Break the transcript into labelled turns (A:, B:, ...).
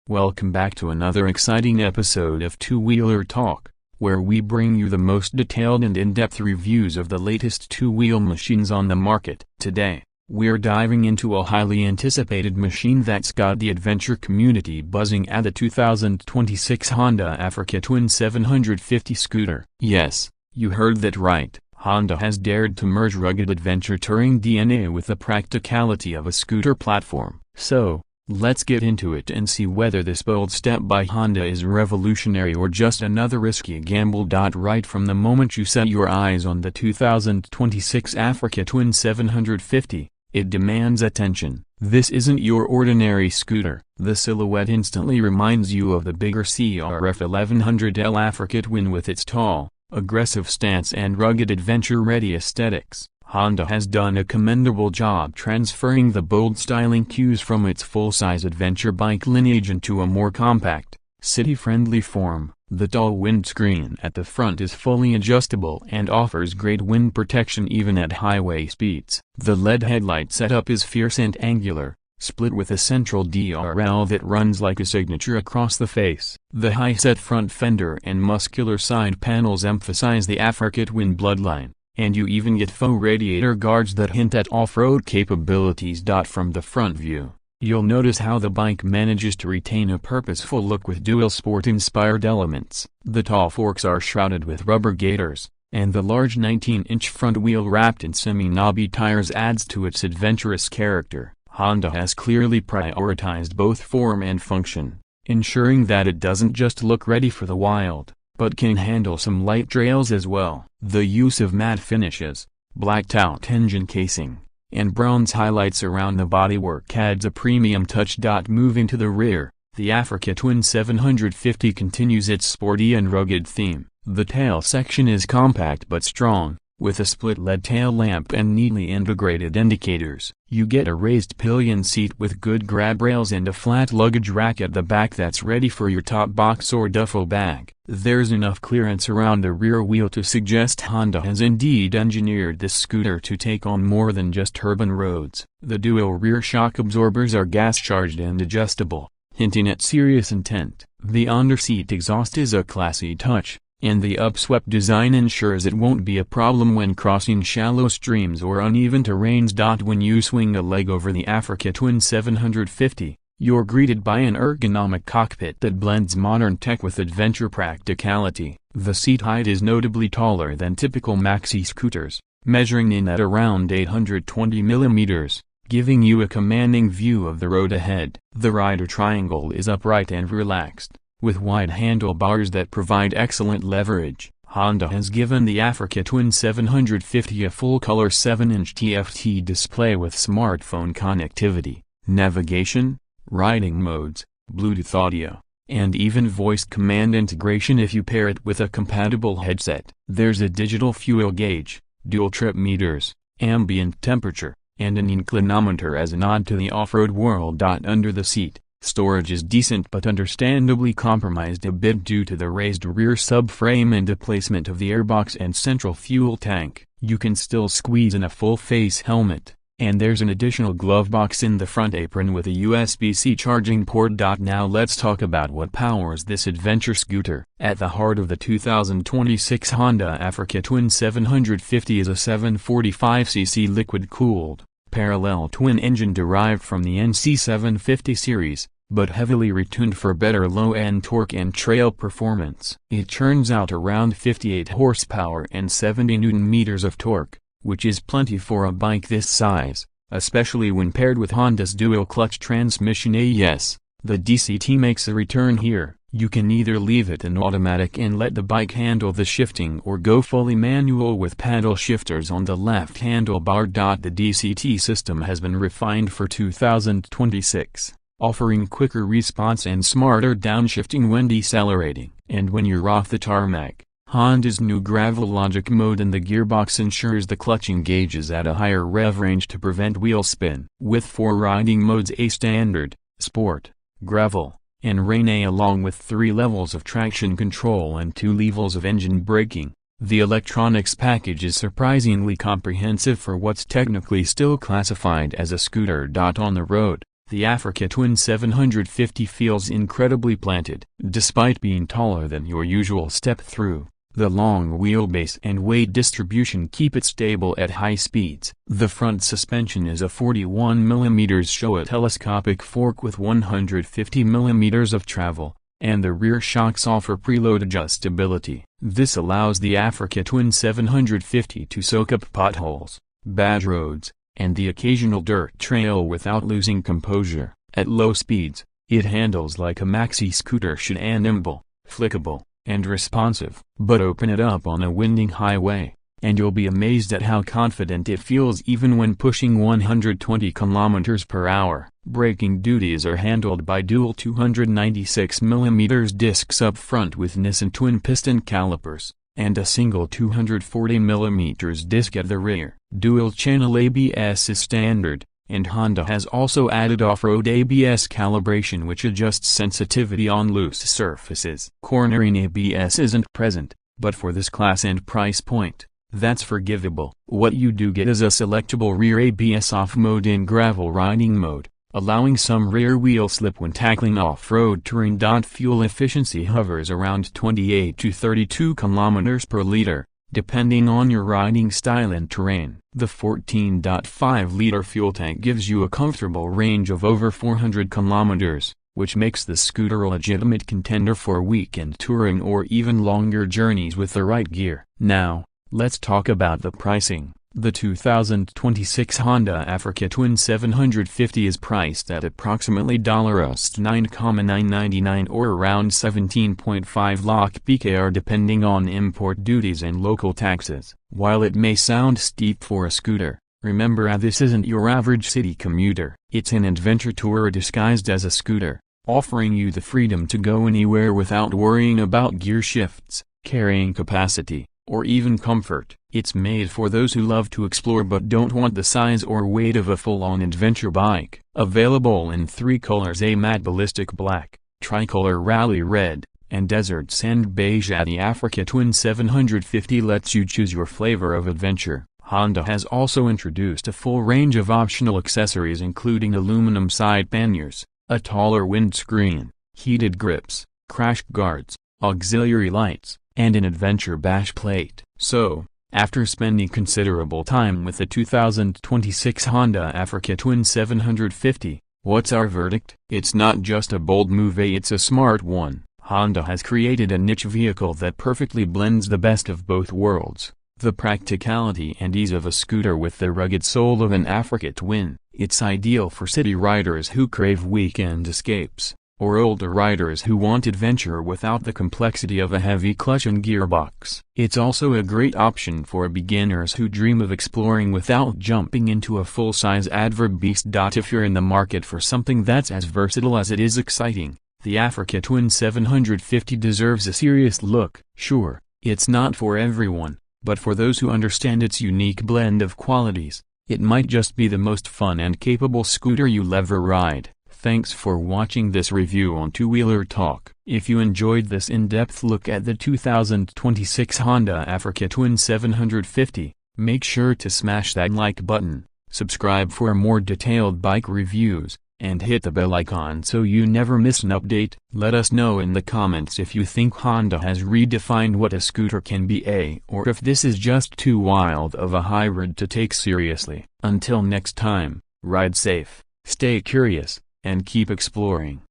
A: Welcome back to another exciting episode of Two-Wheeler Talk, where we bring you the most detailed and in-depth reviews of the latest two-wheel machines on the market. Today, we're diving into a highly anticipated machine that's got the adventure community buzzing at the 2026 Honda Africa Twin 750 scooter. Yes, you heard that right. Honda has dared to merge rugged adventure touring DNA with the practicality of a scooter platform. So, let's get into it and see whether this bold step by Honda is revolutionary or just another risky gamble. Right from the moment you set your eyes on the 2026 Africa Twin 750, it demands attention. This isn't your ordinary scooter. The silhouette instantly reminds you of the bigger CRF 1100L Africa Twin with its tall, aggressive stance and rugged adventure-ready aesthetics. Honda has done a commendable job transferring the bold styling cues from its full-size adventure bike lineage into a more compact, city-friendly form. The tall windscreen at the front is fully adjustable and offers great wind protection even at highway speeds. The LED headlight setup is fierce and angular, split with a central DRL that runs like a signature across the face. The high-set front fender and muscular side panels emphasize the Africa Twin bloodline, and you even get faux radiator guards that hint at off-road capabilities. From the front view, you'll notice how the bike manages to retain a purposeful look with dual sport-inspired elements. The tall forks are shrouded with rubber gaiters, and the large 19-inch front wheel wrapped in semi-knobby tires adds to its adventurous character. Honda has clearly prioritized both form and function, ensuring that it doesn't just look ready for the wild, but can handle some light trails as well. The use of matte finishes, blacked-out engine casing, and bronze highlights around the bodywork adds a premium touch. Moving to the rear, the Africa Twin 750 continues its sporty and rugged theme. The tail section is compact but strong, with a split LED tail lamp and neatly integrated indicators. You get a raised pillion seat with good grab rails and a flat luggage rack at the back that's ready for your top box or duffel bag. There's enough clearance around the rear wheel to suggest Honda has indeed engineered this scooter to take on more than just urban roads. The dual rear shock absorbers are gas-charged and adjustable, hinting at serious intent. The underseat exhaust is a classy touch, and the upswept design ensures it won't be a problem when crossing shallow streams or uneven terrains. When you swing a leg over the Africa Twin 750, you're greeted by an ergonomic cockpit that blends modern tech with adventure practicality. The seat height is notably taller than typical maxi scooters, measuring in at around 820 mm, giving you a commanding view of the road ahead. The rider triangle is upright and relaxed, with wide handlebars that provide excellent leverage. Honda has given the Africa Twin 750 a full-color 7-inch TFT display with smartphone connectivity, navigation, riding modes, Bluetooth audio, and even voice command integration if you pair it with a compatible headset. There's a digital fuel gauge, dual trip meters, ambient temperature, and an inclinometer as a nod to the off-road world. Under the seat, storage is decent but understandably compromised a bit due to the raised rear subframe and the placement of the airbox and central fuel tank. You can still squeeze in a full-face helmet, and there's an additional glove box in the front apron with a USB-C charging port. Now let's talk about what powers this adventure scooter. At the heart of the 2026 Honda Africa Twin 750 is a 745cc liquid-cooled, parallel twin engine derived from the NC 750 series, but heavily retuned for better low-end torque and trail performance. It churns out around 58 horsepower and 70 Nm of torque, which is plenty for a bike this size, especially when paired with Honda's dual-clutch transmission. Yes, the DCT makes a return here. You can either leave it in automatic and let the bike handle the shifting or go fully manual with paddle shifters on the left handlebar. The DCT system has been refined for 2026, offering quicker response and smarter downshifting when decelerating. And when you're off the tarmac, Honda's new Gravel Logic mode in the gearbox ensures the clutch engages at a higher rev range to prevent wheel spin. With 4 riding modes: A Standard, Sport, Gravel, and Rain A, along with 3 levels of traction control and 2 levels of engine braking, the electronics package is surprisingly comprehensive for what's technically still classified as a scooter. On the road, The Africa Twin 750 feels incredibly planted. Despite being taller than your usual step-through, the long wheelbase and weight distribution keep it stable at high speeds. The front suspension is a 41mm Showa telescopic fork with 150mm of travel, and the rear shocks offer preload adjustability. This allows the Africa Twin 750 to soak up potholes, bad roads, and the occasional dirt trail without losing composure. At low speeds, it handles like a maxi scooter should, and nimble, flickable, and responsive. But open it up on a winding highway, and you'll be amazed at how confident it feels even when pushing 120 km per hour. Braking duties are handled by dual 296mm discs up front with Nissan twin-piston calipers, and a single 240mm disc at the rear. Dual-channel ABS is standard, and Honda has also added off-road ABS calibration which adjusts sensitivity on loose surfaces. Cornering ABS isn't present, but for this class and price point, that's forgivable. What you do get is a selectable rear ABS off mode in gravel riding mode, allowing some rear wheel slip when tackling off-road terrain. Fuel efficiency hovers around 28 to 32 km per liter, depending on your riding style and terrain. The 14.5-liter fuel tank gives you a comfortable range of over 400 km, which makes the scooter a legitimate contender for weekend touring or even longer journeys with the right gear. Now, let's talk about the pricing. The 2026 Honda Africa Twin 750 is priced at approximately $9,999 or around 17.5 lakh PKR depending on import duties and local taxes. While it may sound steep for a scooter, remember this isn't your average city commuter. It's an adventure tourer disguised as a scooter, offering you the freedom to go anywhere without worrying about gear shifts, carrying capacity, or even comfort. It's made for those who love to explore but don't want the size or weight of a full-on adventure bike. Available in 3 colors: a matte ballistic black, tricolor rally red, and desert sand beige. The Africa Twin 750 lets you choose your flavor of adventure. Honda has also introduced a full range of optional accessories including aluminum side panniers, a taller windscreen, heated grips, crash guards, auxiliary lights, and an adventure bash plate. So, after spending considerable time with the 2026 Honda Africa Twin 750, what's our verdict? It's not just a bold move, it's a smart one. Honda has created a niche vehicle that perfectly blends the best of both worlds, the practicality and ease of a scooter with the rugged soul of an Africa Twin. It's ideal for city riders who crave weekend escapes, or older riders who want adventure without the complexity of a heavy clutch and gearbox. It's also a great option for beginners who dream of exploring without jumping into a full-size adverb beast. If you're in the market for something that's as versatile as it is exciting, the Africa Twin 750 deserves a serious look. Sure, it's not for everyone, but for those who understand its unique blend of qualities, it might just be the most fun and capable scooter you'll ever ride. Thanks for watching this review on Two Wheeler Talk. If you enjoyed this in-depth look at the 2026 Honda Africa Twin 750, make sure to smash that like button, subscribe for more detailed bike reviews, and hit the bell icon so you never miss an update. Let us know in the comments if you think Honda has redefined what a scooter can be, or if this is just too wild of a hybrid to take seriously. Until next time, ride safe, stay curious, and keep exploring.